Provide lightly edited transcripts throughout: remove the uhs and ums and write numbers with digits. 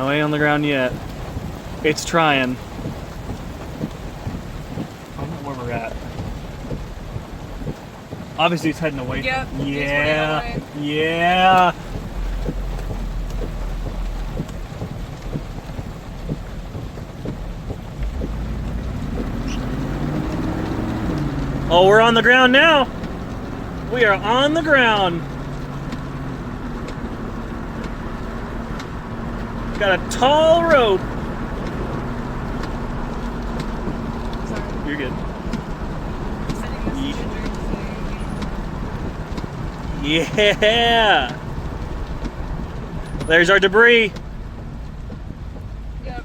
No, ain't on the ground yet. It's trying. I don't know where we're at. Obviously it's heading away. Yep. Yeah. Yeah. Oh, we're on the ground now. We are on the ground. Got a tall rope. Sorry. You're good. Yeah. There's our debris. Yep.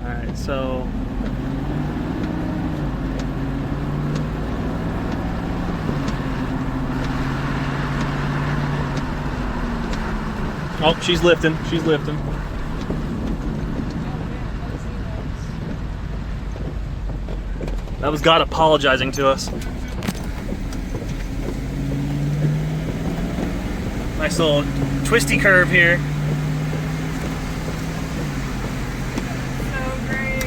All right, so oh, she's lifting. She's lifting. That was God apologizing to us. Nice little twisty curve here. So great.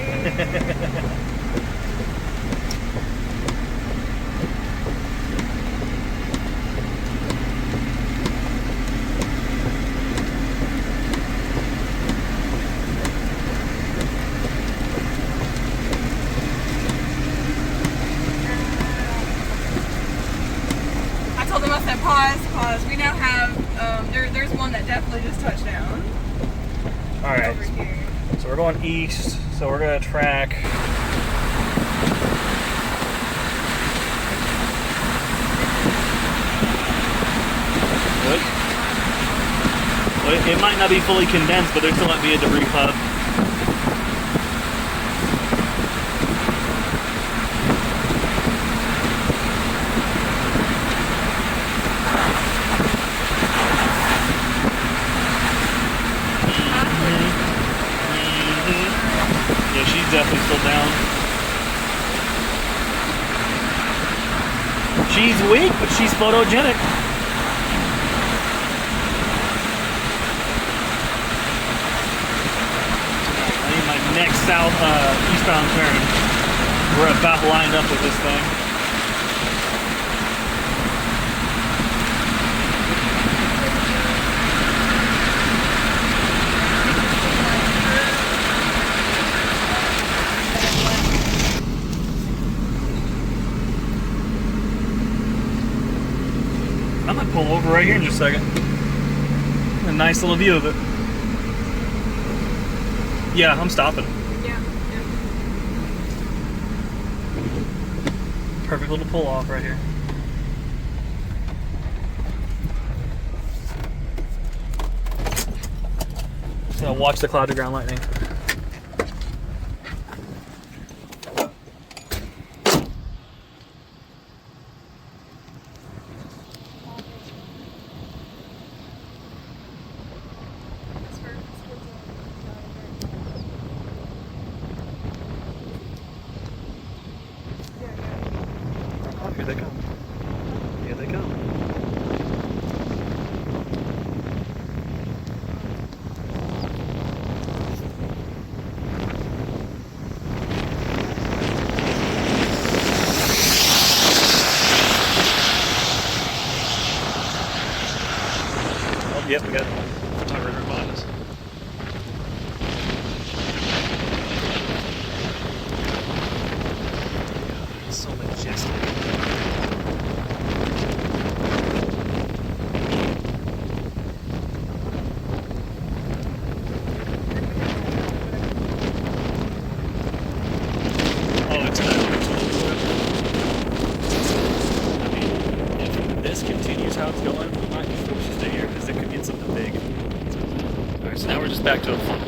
I told them, I said, pause. We now have, there's one that definitely just touched down. All right. Over here. So we're going east. So we're gonna track. What? Well, it might not be fully condensed, but there still might be a debris cloud. Yeah, she's definitely still down. She's weak, but she's photogenic. I need my next eastbound turn. We're about lined up with this thing. I might pull over right here in just a second. A nice little view of it. Yeah, I'm stopping. Yeah. Perfect little pull off right here. So watch the cloud to ground lightning. Oh, here they come. Here they come. Oh, yep, we got a river behind us. God, so majestic. This continues how it's going, we might be forced to stay here because it could get something big. Alright, so now we're just back to a fun.